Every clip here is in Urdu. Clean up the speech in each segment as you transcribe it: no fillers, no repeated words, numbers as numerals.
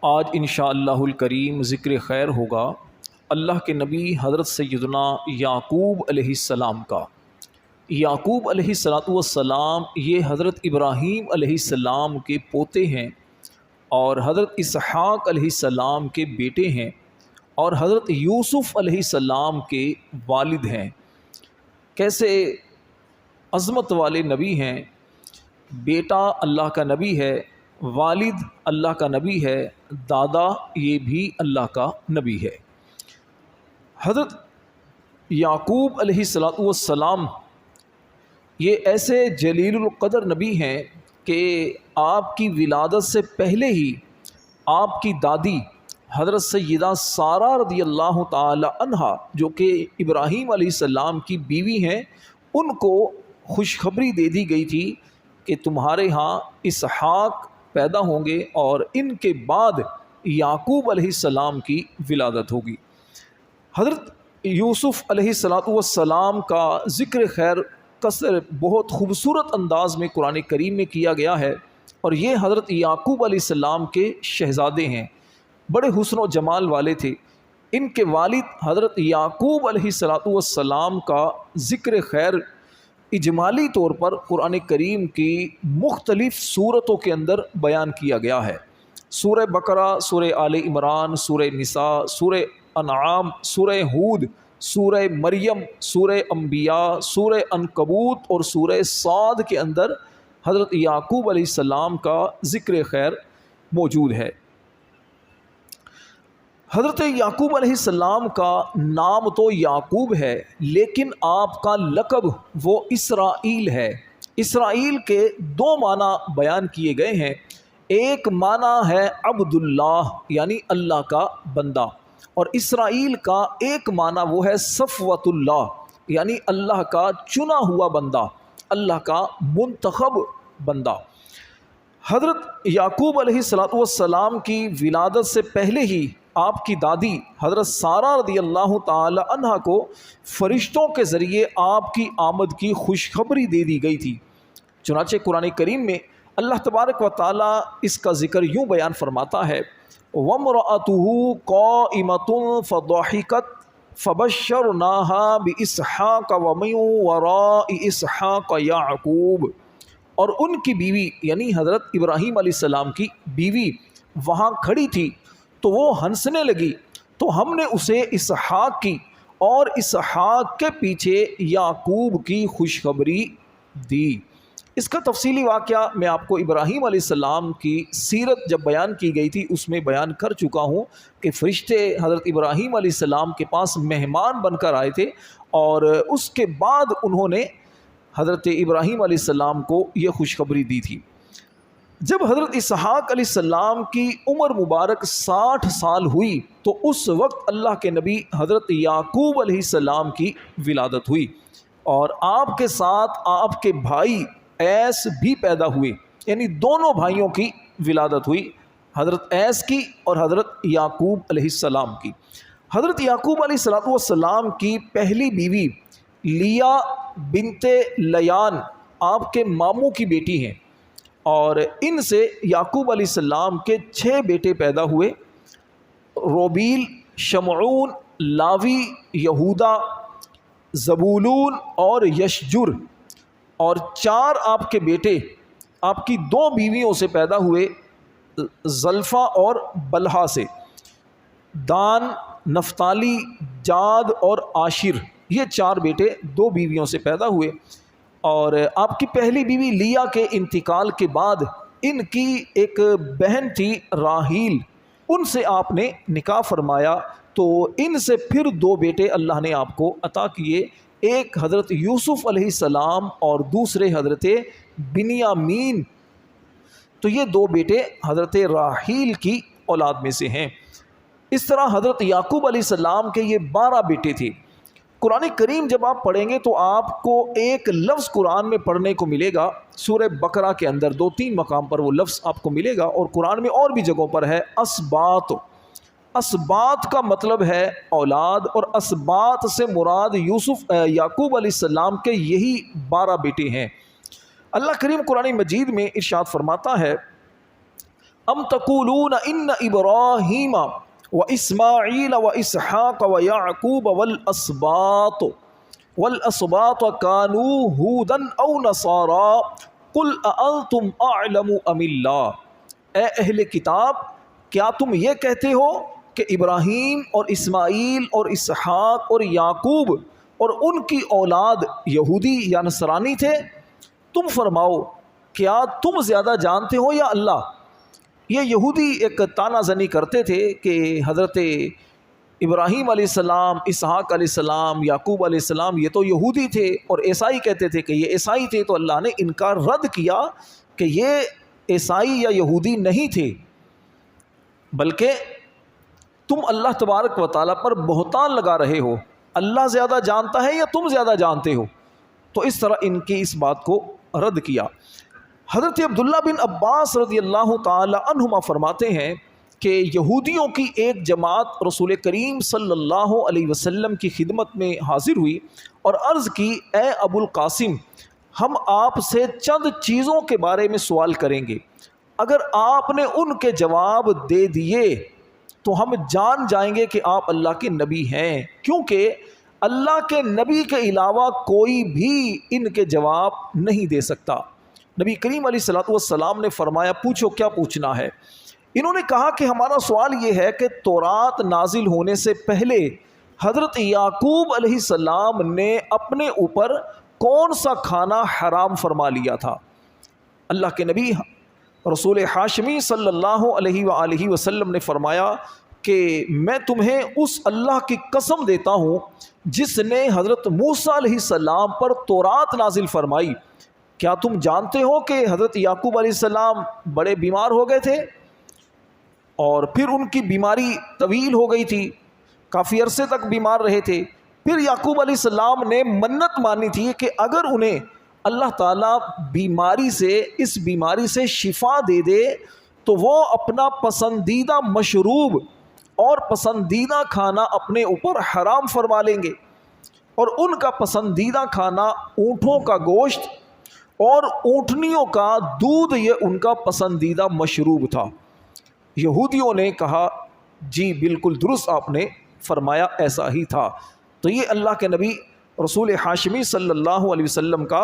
آج انشاءاللہ الکریم ذکر خیر ہوگا اللہ کے نبی حضرت سیدنا یعقوب علیہ السلام کا۔ یعقوب علیہ السلام یہ حضرت ابراہیم علیہ السلام کے پوتے ہیں اور حضرت اسحاق علیہ السلام کے بیٹے ہیں اور حضرت یوسف علیہ السلام کے والد ہیں۔ کیسے عظمت والے نبی ہیں، بیٹا اللہ کا نبی ہے، والد اللہ کا نبی ہے، دادا یہ بھی اللہ کا نبی ہے۔ حضرت یعقوب علیہ السلام یہ ایسے جلیل القدر نبی ہیں کہ آپ کی ولادت سے پہلے ہی آپ کی دادی حضرت سیدہ سارہ رضی اللہ تعالی عنہا جو کہ ابراہیم علیہ السلام کی بیوی ہیں، ان کو خوشخبری دے دی گئی تھی کہ تمہارے ہاں اسحاق پیدا ہوں گے اور ان کے بعد یعقوب علیہ السلام کی ولادت ہوگی۔ حضرت یوسف علیہ السلام کا ذکر خیر بہت خوبصورت انداز میں قرآن کریم میں کیا گیا ہے، اور یہ حضرت یعقوب علیہ السلام کے شہزادے ہیں، بڑے حسن و جمال والے تھے۔ ان کے والد حضرت یعقوب علیہ السلام کا ذکر خیر اجمالی طور پر قرآن کریم کی مختلف صورتوں کے اندر بیان کیا گیا ہے۔ سورہ بقرہ، سورہ آل عمران، سورہ نساء، سورہ انعام، سورہ ہود، سورہ مریم، سورہ انبیاء، سورہ عنکبوت اور سورہ صاد کے اندر حضرت یعقوب علیہ السلام کا ذکر خیر موجود ہے۔ حضرت یعقوب علیہ السلام کا نام تو یعقوب ہے، لیکن آپ کا لقب وہ اسرائیل ہے۔ اسرائیل کے دو معنی بیان کیے گئے ہیں۔ ایک معنی ہے عبداللہ یعنی اللہ کا بندہ، اور اسرائیل کا ایک معنی وہ ہے صفوت اللہ یعنی اللہ کا چنا ہوا بندہ، اللہ کا منتخب بندہ۔ حضرت یعقوب علیہ السلام کی ولادت سے پہلے ہی آپ کی دادی حضرت سارہ رضی اللہ تعالی عنہا کو فرشتوں کے ذریعے آپ کی آمد کی خوشخبری دے دی گئی تھی۔ چنانچہ قرآن کریم میں اللہ تبارک و تعالی اس کا ذکر یوں بیان فرماتا ہے، وَامْرَأَتُهُ قَائِمَةٌ فَضَحِكَتْ فَبَشَّرْنَاهَا بِإِسْحَاقَ وَمِن وَرَاءِ إِسْحَاقَ يَعْقُوبَ، اور ان کی بیوی یعنی حضرت ابراہیم علیہ السلام کی بیوی وہاں کھڑی تھی تو وہ ہنسنے لگی، تو ہم نے اسے اسحاق کی اور اسحاق کے پیچھے یعقوب کی خوشخبری دی۔ اس کا تفصیلی واقعہ میں آپ کو ابراہیم علیہ السلام کی سیرت جب بیان کی گئی تھی اس میں بیان کر چکا ہوں کہ فرشتے حضرت ابراہیم علیہ السلام کے پاس مہمان بن کر آئے تھے، اور اس کے بعد انہوں نے حضرت ابراہیم علیہ السلام کو یہ خوشخبری دی تھی۔ جب حضرت اسحاق علیہ السلام کی عمر مبارک 60 سال ہوئی تو اس وقت اللہ کے نبی حضرت یعقوب علیہ السلام کی ولادت ہوئی، اور آپ کے ساتھ آپ کے بھائی ایس بھی پیدا ہوئے، یعنی دونوں بھائیوں کی ولادت ہوئی، حضرت ایس کی اور حضرت یعقوب علیہ السلام کی۔ حضرت یعقوب علیہ السلام کی پہلی بیوی لیا بنت لیان آپ کے ماموں کی بیٹی ہیں، اور ان سے یعقوب علیہ السلام کے 6 بیٹے پیدا ہوئے، روبیل، شمعون، لاوی، یہودا، زبولون اور یشجر، اور 4 آپ کے بیٹے آپ کی 2 بیویوں سے پیدا ہوئے، زلفا اور بلہا سے، دان، نفتالی، جاد اور عاشر، یہ 4 بیٹے 2 بیویوں سے پیدا ہوئے۔ اور آپ کی پہلی بیوی لیا کے انتقال کے بعد ان کی ایک بہن تھی راحیل، ان سے آپ نے نکاح فرمایا، تو ان سے پھر 2 بیٹے اللہ نے آپ کو عطا کیے، ایک حضرت یوسف علیہ السلام اور دوسرے حضرت بنیامین، تو یہ 2 بیٹے حضرت راحیل کی اولاد میں سے ہیں۔ اس طرح حضرت یعقوب علیہ السلام کے یہ 12 بیٹے تھے۔ قرآن کریم جب آپ پڑھیں گے تو آپ کو ایک لفظ قرآن میں پڑھنے کو ملے گا، سورہ بقرہ کے اندر 2-3 مقام پر وہ لفظ آپ کو ملے گا، اور قرآن میں اور بھی جگہوں پر ہے اسباط۔ اسباط کا مطلب ہے اولاد، اور اسباط سے مراد یعقوب علیہ السلام کے یہی 12 بیٹے ہیں۔ اللہ کریم قرآن مجید میں ارشاد فرماتا ہے، ام تقولون ان ابراہیم و اسماعیل و اسحاق و یعقوب والاسباط کانوا ھودا او نصارا قل اانتم اعلم ام اللہ۔ اے اہل کتاب، کیا تم یہ کہتے ہو کہ ابراہیم اور اسماعیل اور اسحاق اور یعقوب اور ان کی اولاد یہودی یا نصرانی تھے؟ تم فرماؤ، کیا تم زیادہ جانتے ہو یا اللہ؟ یہ یہودی ایک طعنہ زنی کرتے تھے کہ حضرت ابراہیم علیہ السلام، اسحاق علیہ السلام، یعقوب علیہ السلام یہ تو یہودی تھے، اور عیسائی کہتے تھے کہ یہ عیسائی تھے، تو اللہ نے ان کا رد کیا کہ یہ عیسائی یا یہودی نہیں تھے، بلکہ تم اللہ تبارک و تعالیٰ پر بہتان لگا رہے ہو، اللہ زیادہ جانتا ہے یا تم زیادہ جانتے ہو؟ تو اس طرح ان کی اس بات کو رد کیا۔ حضرت عبداللہ بن عباس رضی اللہ تعالی عنہما فرماتے ہیں کہ یہودیوں کی ایک جماعت رسول کریم صلی اللہ علیہ وسلم کی خدمت میں حاضر ہوئی اور عرض کی، اے ابو القاسم، ہم آپ سے چند چیزوں کے بارے میں سوال کریں گے، اگر آپ نے ان کے جواب دے دیے تو ہم جان جائیں گے کہ آپ اللہ کے نبی ہیں، کیونکہ اللہ کے نبی کے علاوہ کوئی بھی ان کے جواب نہیں دے سکتا۔ نبی کریم علیہ الصلوۃ والسلام نے فرمایا، پوچھو کیا پوچھنا ہے؟ انہوں نے کہا کہ ہمارا سوال یہ ہے کہ تورات نازل ہونے سے پہلے حضرت یعقوب علیہ السلام نے اپنے اوپر کون سا کھانا حرام فرما لیا تھا؟ اللہ کے نبی رسول ہاشمی صلی اللہ علیہ وآلہ وسلم نے فرمایا کہ میں تمہیں اس اللہ کی قسم دیتا ہوں جس نے حضرت موسیٰ علیہ السلام پر تورات نازل فرمائی، کیا تم جانتے ہو کہ حضرت یعقوب علیہ السلام بڑے بیمار ہو گئے تھے اور پھر ان کی بیماری طویل ہو گئی تھی، کافی عرصے تک بیمار رہے تھے، پھر یعقوب علیہ السلام نے منت مانی تھی کہ اگر انہیں اللہ تعالیٰ اس بیماری سے شفا دے دے تو وہ اپنا پسندیدہ مشروب اور پسندیدہ کھانا اپنے اوپر حرام فرما لیں گے، اور ان کا پسندیدہ کھانا اونٹوں کا گوشت اور اونٹنیوں کا دودھ، یہ ان کا پسندیدہ مشروب تھا۔ یہودیوں نے کہا، جی بالکل درست آپ نے فرمایا، ایسا ہی تھا۔ تو یہ اللہ کے نبی رسول ہاشمی صلی اللہ علیہ وسلم کا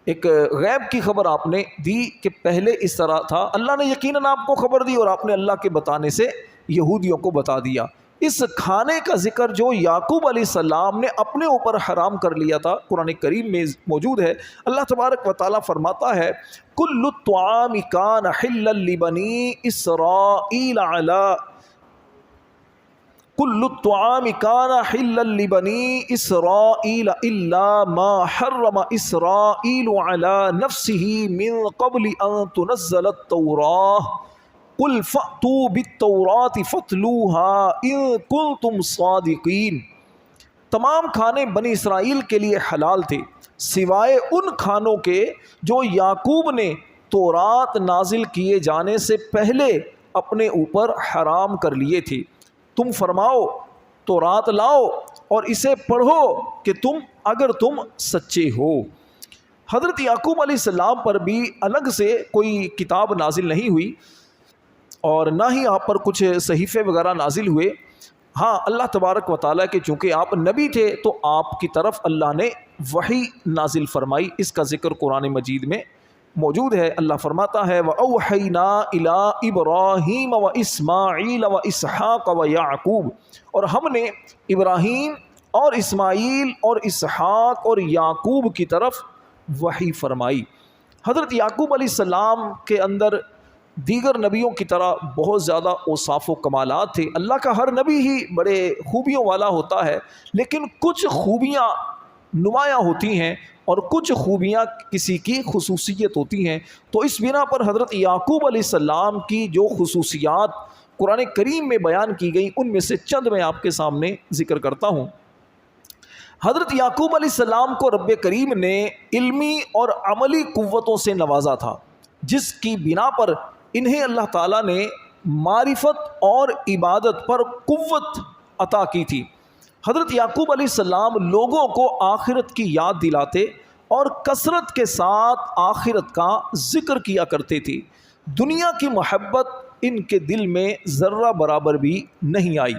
ایک غیب کی خبر آپ نے دی کہ پہلے اس طرح تھا، اللہ نے یقیناً آپ کو خبر دی اور آپ نے اللہ کے بتانے سے یہودیوں کو بتا دیا۔ اس کھانے کا ذکر جو یعقوب علیہ السلام نے اپنے اوپر حرام کر لیا تھا قرآن کریم میں موجود ہے۔ اللہ تبارک و تعالیٰ فرماتا ہے، کل الطعام کان حلا لبنی اسرائیل الا ما حرم اسرائیل علی نفسه من قبل ان تنزل التوراۃ قل فأتوا بالتوراۃ فاتلوها ان کنتم صادقین۔ تمام کھانے بنی اسرائیل کے لیے حلال تھے سوائے ان کھانوں کے جو یعقوب نے تورات نازل کیے جانے سے پہلے اپنے اوپر حرام کر لیے تھے۔ تم فرماؤ، تورات لاؤ اور اسے پڑھو کہ اگر تم سچے ہو۔ حضرت یعقوب علیہ السلام پر بھی الگ سے کوئی کتاب نازل نہیں ہوئی اور نہ ہی آپ پر کچھ صحیفے وغیرہ نازل ہوئے۔ ہاں، اللہ تبارک و تعالیٰ کے چونکہ آپ نبی تھے تو آپ کی طرف اللہ نے وحی نازل فرمائی، اس کا ذکر قرآن مجید میں موجود ہے۔ اللہ فرماتا ہے، وَأَوْحَيْنَا إِلَىٰ إِبْرَاهِيمَ وَإِسْمَاعِيلَ وَإِسْحَاقَ وَيَعْقُوبَ، اور ہم نے ابراہیم اور اسماعیل اور اسحاق اور یعقوب کی طرف وحی فرمائی۔ حضرت یعقوب علیہ السلام کے اندر دیگر نبیوں کی طرح بہت زیادہ اوصاف و کمالات تھے۔ اللہ کا ہر نبی ہی بڑے خوبیوں والا ہوتا ہے، لیکن کچھ خوبیاں نمایاں ہوتی ہیں اور کچھ خوبیاں کسی کی خصوصیت ہوتی ہیں۔ تو اس بنا پر حضرت یعقوب علیہ السلام کی جو خصوصیات قرآن کریم میں بیان کی گئی، ان میں سے چند میں آپ کے سامنے ذکر کرتا ہوں۔ حضرت یعقوب علیہ السلام کو رب کریم نے علمی اور عملی قوتوں سے نوازا تھا، جس کی بنا پر انہیں اللہ تعالیٰ نے معرفت اور عبادت پر قوت عطا کی تھی۔ حضرت یعقوب علیہ السلام لوگوں کو آخرت کی یاد دلاتے اور کثرت کے ساتھ آخرت کا ذکر کیا کرتے تھے۔ دنیا کی محبت ان کے دل میں ذرہ برابر بھی نہیں آئی۔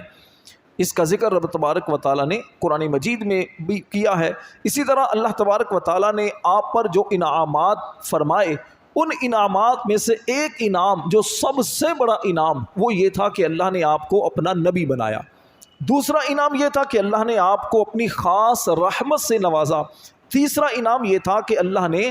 اس کا ذکر رب تبارک و تعالیٰ نے قرآن مجید میں بھی کیا ہے۔ اسی طرح اللہ تبارک و تعالیٰ نے آپ پر جو انعامات فرمائے، ان انعامات میں سے ایک انعام جو سب سے بڑا انعام وہ یہ تھا کہ اللہ نے آپ کو اپنا نبی بنایا۔ دوسرا انعام یہ تھا کہ اللہ نے آپ کو اپنی خاص رحمت سے نوازا۔ تیسرا انعام یہ تھا کہ اللہ نے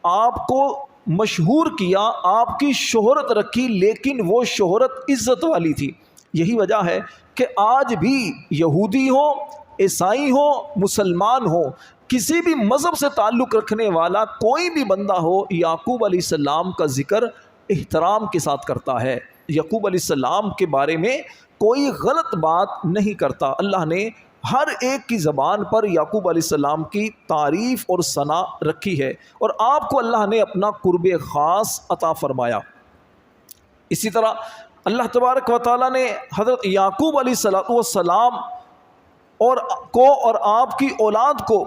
آپ کو مشہور کیا، آپ کی شہرت رکھی، لیکن وہ شہرت عزت والی تھی۔ یہی وجہ ہے کہ آج بھی یہودی ہو، عیسائی ہو، مسلمان ہو، کسی بھی مذہب سے تعلق رکھنے والا کوئی بھی بندہ ہو، یعقوب علیہ السلام کا ذکر احترام کے ساتھ کرتا ہے۔ یعقوب علیہ السلام کے بارے میں کوئی غلط بات نہیں کرتا۔ اللہ نے ہر ایک کی زبان پر یعقوب علیہ السلام کی تعریف اور ثنا رکھی ہے، اور آپ کو اللہ نے اپنا قرب خاص عطا فرمایا۔ اسی طرح اللہ تبارک و تعالیٰ نے حضرت یعقوب علیہ السلام اور آپ کی اولاد کو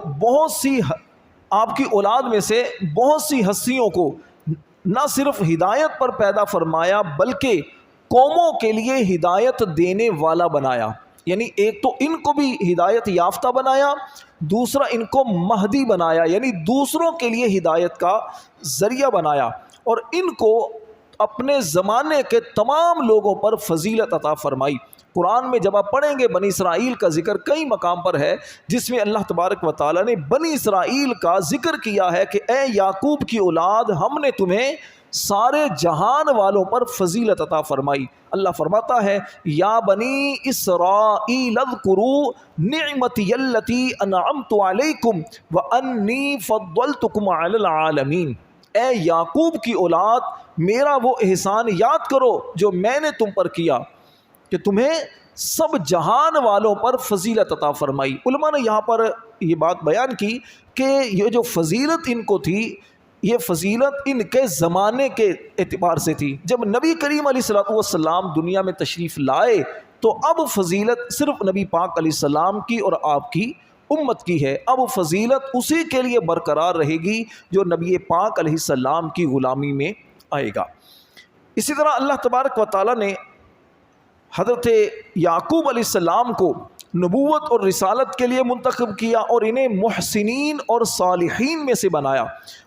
آپ کی اولاد میں سے بہت سی ہستیوں کو نہ صرف ہدایت پر پیدا فرمایا بلکہ قوموں کے لیے ہدایت دینے والا بنایا۔ یعنی ایک تو ان کو بھی ہدایت یافتہ بنایا، دوسرا ان کو مہدی بنایا، یعنی دوسروں کے لیے ہدایت کا ذریعہ بنایا، اور ان کو اپنے زمانے کے تمام لوگوں پر فضیلت عطا فرمائی۔ قرآن میں جب آپ پڑھیں گے بنی اسرائیل کا ذکر کئی مقام پر ہے، جس میں اللہ تبارک و تعالیٰ نے بنی اسرائیل کا ذکر کیا ہے کہ اے یعقوب کی اولاد، ہم نے تمہیں سارے جہان والوں پر فضیلت عطا فرمائی۔ اللہ فرماتا ہے یا بنی اسرائیل اذکروا نعمتی التی انعمت علیکم وانی فضلتکم علی العالمین۔ اے یعقوب کی اولاد، میرا وہ احسان یاد کرو جو میں نے تم پر کیا کہ تمہیں سب جہان والوں پر فضیلت عطا فرمائی۔ علماء نے یہاں پر یہ بات بیان کی کہ یہ جو فضیلت ان کو تھی، یہ فضیلت ان کے زمانے کے اعتبار سے تھی۔ جب نبی کریم علیہ السلام دنیا میں تشریف لائے تو اب فضیلت صرف نبی پاک علیہ السلام کی اور آپ کی امت کی ہے۔ اب فضیلت اسی کے لیے برقرار رہے گی جو نبی پاک علیہ السلام کی غلامی میں آئے گا۔ اسی طرح اللہ تبارک و تعالیٰ نے حضرت یعقوب علیہ السلام کو نبوت اور رسالت کے لیے منتخب کیا اور انہیں محسنین اور صالحین میں سے بنایا،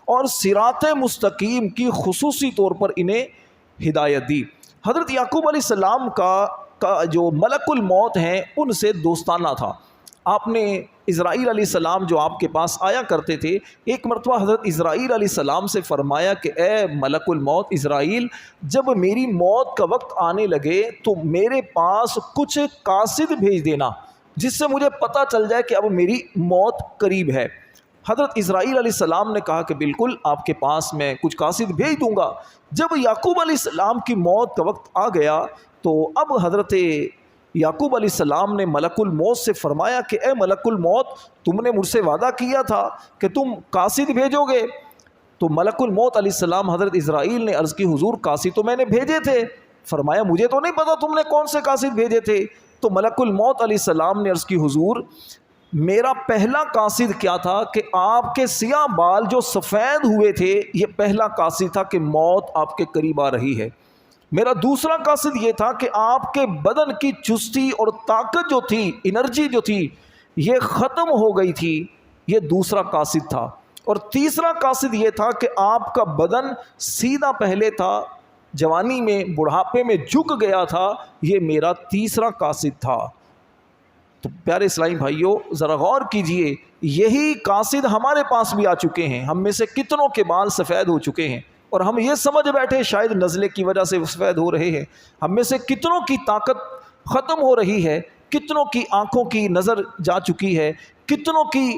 اور صراط مستقیم کی خصوصی طور پر انہیں ہدایت دی۔ حضرت یعقوب علیہ السلام کا جو ملک الموت ہیں ان سے دوستانہ تھا۔ آپ نے اسرائیل علیہ السلام جو آپ کے پاس آیا کرتے تھے، ایک مرتبہ حضرت اسرائیل علیہ السلام سے فرمایا کہ اے ملک الموت اسرائیل، جب میری موت کا وقت آنے لگے تو میرے پاس کچھ قاصد بھیج دینا جس سے مجھے پتہ چل جائے کہ اب میری موت قریب ہے۔ حضرت اسرائیل علیہ السلام نے کہا کہ بالکل آپ کے پاس میں کچھ قاصد بھیج دوں گا۔ جب یعقوب علیہ السلام کی موت کا وقت آ گیا تو اب حضرت یعقوب علیہ السلام نے ملک الموت سے فرمایا کہ اے ملک الموت، تم نے مجھ سے وعدہ کیا تھا کہ تم قاصد بھیجو گے۔ تو ملک الموت علیہ السلام حضرت اسرائیل نے عرض کی حضور قاصد تو میں نے بھیجے تھے۔ فرمایا مجھے تو نہیں پتا تم نے کون سے قاصد بھیجے تھے۔ تو ملک الموت علیہ السلام نے عرض کی حضور میرا پہلا قاصد کیا تھا کہ آپ کے سیاہ بال جو سفید ہوئے تھے، یہ پہلا قاصد تھا کہ موت آپ کے قریب آ رہی ہے۔ میرا دوسرا قاصد یہ تھا کہ آپ کے بدن کی چستی اور طاقت جو تھی، انرجی جو تھی، یہ ختم ہو گئی تھی، یہ دوسرا قاصد تھا۔ اور تیسرا قاصد یہ تھا کہ آپ کا بدن سیدھا پہلے تھا، جوانی میں بڑھاپے میں جھک گیا تھا، یہ میرا تیسرا قاصد تھا۔ تو پیارے اسلامی بھائیوں ذرا غور کیجئے، یہی قاصد ہمارے پاس بھی آ چکے ہیں۔ ہم میں سے کتنوں کے بال سفید ہو چکے ہیں اور ہم یہ سمجھ بیٹھے شاید نزلے کی وجہ سے سفید ہو رہے ہیں۔ ہم میں سے کتنوں کی طاقت ختم ہو رہی ہے، کتنوں کی آنکھوں کی نظر جا چکی ہے، کتنوں کی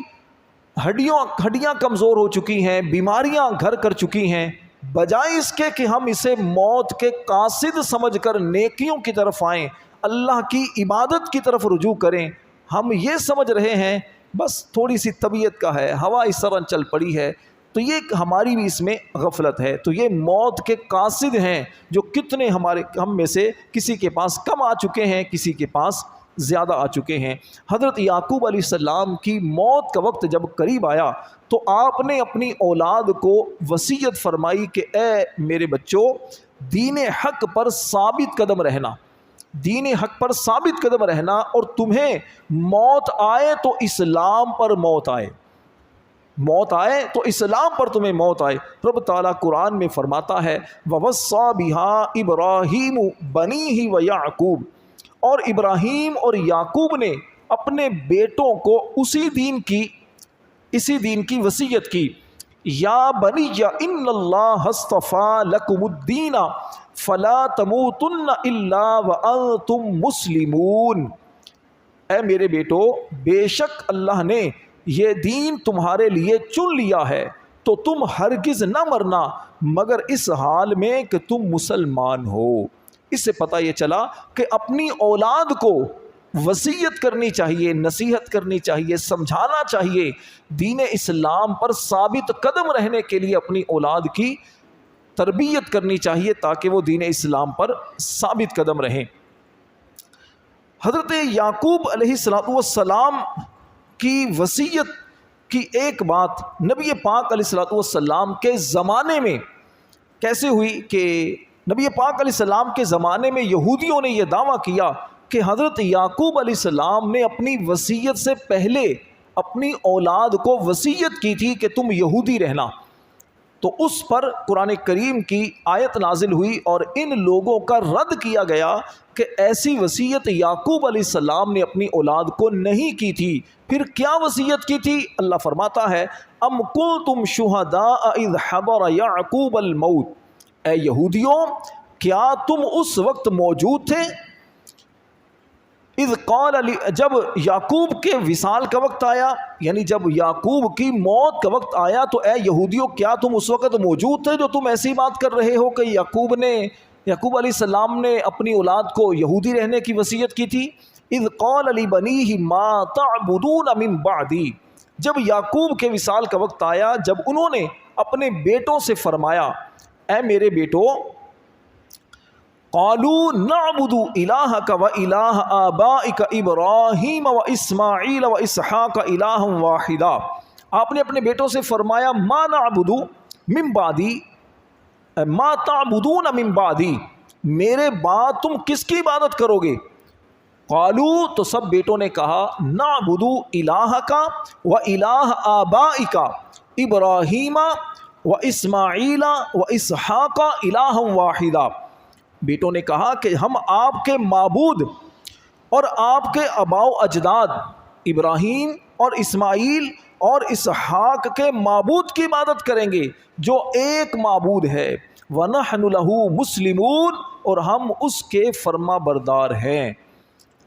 ہڈیاں کمزور ہو چکی ہیں، بیماریاں گھر کر چکی ہیں۔ بجائے اس کے کہ ہم اسے موت کے قاصد سمجھ کر نیکیوں کی طرف آئیں، اللہ کی عبادت کی طرف رجوع کریں، ہم یہ سمجھ رہے ہیں بس تھوڑی سی طبیعت کا ہے، ہوا اس طرح چل پڑی ہے۔ تو یہ ہماری بھی اس میں غفلت ہے۔ تو یہ موت کے قاصد ہیں جو کتنے ہم میں سے کسی کے پاس کم آ چکے ہیں، کسی کے پاس زیادہ آ چکے ہیں۔ حضرت یعقوب علیہ السلام کی موت کا وقت جب قریب آیا تو آپ نے اپنی اولاد کو وصیت فرمائی کہ اے میرے بچوں، دین حق پر ثابت قدم رہنا، دین حق پر ثابت قدم رہنا، اور تمہیں موت آئے تو اسلام پر موت آئے، موت آئے تو اسلام پر تمہیں موت آئے۔ رب تعالیٰ قرآن میں فرماتا ہے وَوَصَّى بِهَا إِبْرَاهِيمُ بَنِيهِ وَيَعْقُوبُ، اور ابراہیم اور یعقوب نے اپنے بیٹوں کو اسی دین کی وصیت کی۔ یا بنی ان اللہ اصطفیٰ لکم الدین فلا تموتن الا وانتم مسلمون، اے میرے بیٹو بے شک اللہ نے یہ دین تمہارے لیے چن لیا ہے تو تم ہرگز نہ مرنا مگر اس حال میں کہ تم مسلمان ہو۔ اس سے پتہ یہ چلا کہ اپنی اولاد کو وصیت کرنی چاہیے، نصیحت کرنی چاہیے، سمجھانا چاہیے، دین اسلام پر ثابت قدم رہنے کے لیے اپنی اولاد کی تربیت کرنی چاہیے تاکہ وہ دین اسلام پر ثابت قدم رہیں۔ حضرت یعقوب علیہ السلام کی وصیت کی ایک بات نبی پاک علیہ السلام کے زمانے میں کیسے ہوئی کہ نبی پاک علیہ السلام کے زمانے میں یہودیوں نے یہ دعویٰ کیا کہ حضرت یعقوب علیہ السلام نے اپنی وصیت سے پہلے اپنی اولاد کو وصیت کی تھی کہ تم یہودی رہنا، تو اس پر قرآن کریم کی آیت نازل ہوئی اور ان لوگوں کا رد کیا گیا کہ ایسی وصیت یعقوب علیہ السلام نے اپنی اولاد کو نہیں کی تھی۔ پھر کیا وصیت کی تھی؟ اللہ فرماتا ہے ام کنتم شہداء اذ حضر یعقوب الموت، اے یہودیوں کیا تم اس وقت موجود تھے اذ قال علی، جب یعقوب کے وصال کا وقت آیا، یعنی جب یعقوب کی موت کا وقت آیا تو اے یہودیوں کیا تم اس وقت موجود تھے جو تم ایسی بات کر رہے ہو کہ یعقوب علیہ السلام نے اپنی اولاد کو یہودی رہنے کی وصیت کی تھی۔ اذ قال لبنیہ ما تعبدون من بعدی، جب یعقوب کے وصال کا وقت آیا، جب انہوں نے اپنے بیٹوں سے فرمایا اے میرے بیٹو، قالوا نعبد الہک و الہ آبائک ابراہیم و اسماعیل و اسحاق الہا واحدا، آپ نے اپنے بیٹوں سے فرمایا ما نعبد من بعدی، ما تعبدون من بعدی، میرے بعد تم کس کی عبادت کرو گے؟ قالوا، تو سب بیٹوں نے کہا نعبد الہک و الہ آبائک ابراہیم و اسماعیل و اسحاق الہا واحدا، بیٹوں نے کہا کہ ہم آپ کے معبود اور آپ کے آباء و اجداد ابراہیم اور اسماعیل اور اسحاق کے معبود کی عبادت کریں گے جو ایک معبود ہے، وَنَحْنُ لَهُ مُسْلِمُونَ، اور ہم اس کے فرما بردار ہیں۔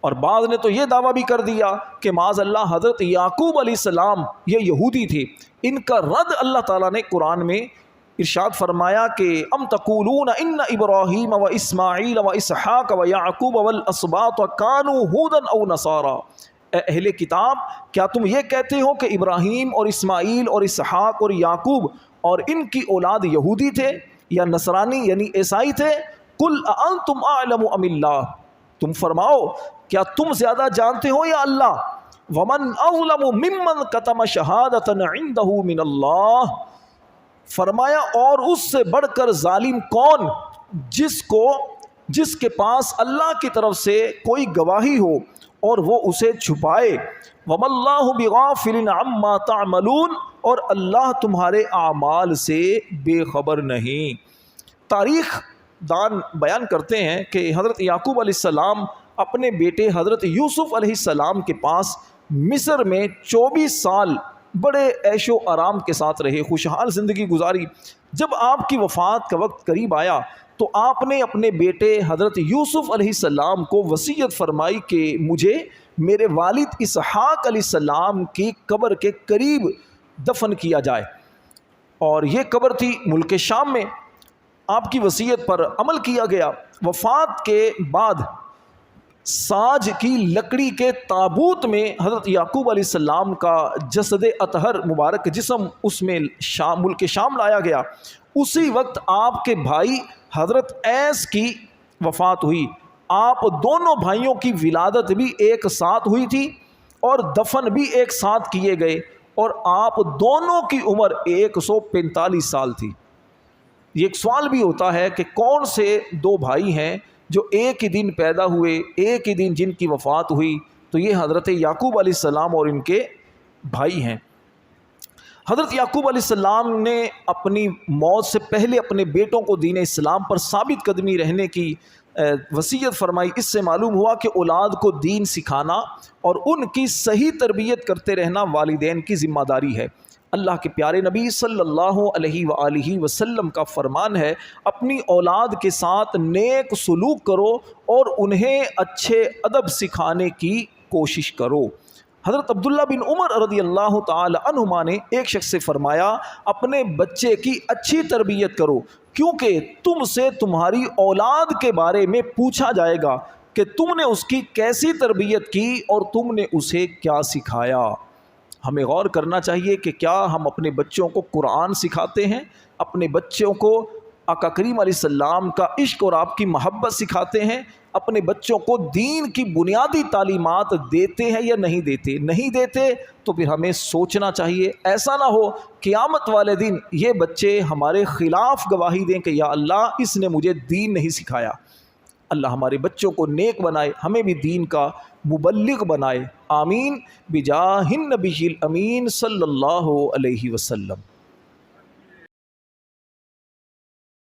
اور بعض نے تو یہ دعویٰ بھی کر دیا کہ معاذ اللہ حضرت یعقوب علیہ السلام یہ یہودی تھے۔ ان کا رد اللہ تعالیٰ نے قرآن میں ارشاد فرمایا کہ ام تقولون ان ابراہیم و اسماعیل و اسحاق و یعقوب والاسباط کانوا ھودا او نصارا، اے اہل کتاب کیا تم یہ کہتے ہو کہ ابراہیم اور اسماعیل اور اسحاق اور یعقوب اور ان کی اولاد یہودی تھے یا نصرانی یعنی عیسائی تھے؟ قل اانتم اعلم ام اللہ، تم فرماؤ کیا تم زیادہ جانتے ہو یا اللہ؟ ومن اظلم ممن کتم شہادۃ عنده من اللہ، فرمایا اور اس سے بڑھ کر ظالم کون جس کے پاس اللہ کی طرف سے کوئی گواہی ہو اور وہ اسے چھپائے۔ وَمَا اللَّهُ بِغَافِلٍ عَمَّا تَعْمَلُونَ، اور اللہ تمہارے اعمال سے بے خبر نہیں۔ تاریخ دان بیان کرتے ہیں کہ حضرت یعقوب علیہ السلام اپنے بیٹے حضرت یوسف علیہ السلام کے پاس مصر میں 24 سال بڑے عیش و آرام کے ساتھ رہے، خوشحال زندگی گزاری۔ جب آپ کی وفات کا وقت قریب آیا تو آپ نے اپنے بیٹے حضرت یوسف علیہ السلام کو وصیت فرمائی کہ مجھے میرے والد اسحاق علیہ السلام کی قبر کے قریب دفن کیا جائے، اور یہ قبر تھی ملک شام میں۔ آپ کی وصیت پر عمل کیا گیا۔ وفات کے بعد ساج کی لکڑی کے تابوت میں حضرت یعقوب علیہ السلام کا جسد اطہر مبارک جسم اس میں ملک شام لایا گیا۔ اسی وقت آپ کے بھائی حضرت ایس کی وفات ہوئی۔ آپ دونوں بھائیوں کی ولادت بھی ایک ساتھ ہوئی تھی اور دفن بھی ایک ساتھ کیے گئے، اور آپ دونوں کی عمر 145 سال تھی۔ یہ ایک سوال بھی ہوتا ہے کہ کون سے دو بھائی ہیں جو ایک ہی دن پیدا ہوئے، ایک ہی دن جن کی وفات ہوئی؟ تو یہ حضرت یعقوب علیہ السلام اور ان کے بھائی ہیں۔ حضرت یعقوب علیہ السلام نے اپنی موت سے پہلے اپنے بیٹوں کو دین اسلام پر ثابت قدمی رہنے کی وصیت فرمائی۔ اس سے معلوم ہوا کہ اولاد کو دین سکھانا اور ان کی صحیح تربیت کرتے رہنا والدین کی ذمہ داری ہے۔ اللہ کے پیارے نبی صلی اللہ علیہ وآلہ وسلم کا فرمان ہے، اپنی اولاد کے ساتھ نیک سلوک کرو اور انہیں اچھے ادب سکھانے کی کوشش کرو۔ حضرت عبداللہ بن عمر رضی اللہ تعالی عنہما نے ایک شخص سے فرمایا، اپنے بچے کی اچھی تربیت کرو، کیونکہ تم سے تمہاری اولاد کے بارے میں پوچھا جائے گا کہ تم نے اس کی کیسی تربیت کی اور تم نے اسے کیا سکھایا۔ ہمیں غور کرنا چاہیے کہ کیا ہم اپنے بچوں کو قرآن سکھاتے ہیں، اپنے بچوں کو آقا کریم علیہ السلام کا عشق اور آپ کی محبت سکھاتے ہیں، اپنے بچوں کو دین کی بنیادی تعلیمات دیتے ہیں یا نہیں دیتے؟ نہیں دیتے تو پھر ہمیں سوچنا چاہیے، ایسا نہ ہو قیامت والے دن یہ بچے ہمارے خلاف گواہی دیں کہ یا اللہ اس نے مجھے دین نہیں سکھایا۔ اللہ ہمارے بچوں کو نیک بنائے، ہمیں بھی دین کا مبلغ بنائے، آمین بجاہ النبی الامین صلی اللہ علیہ وسلم۔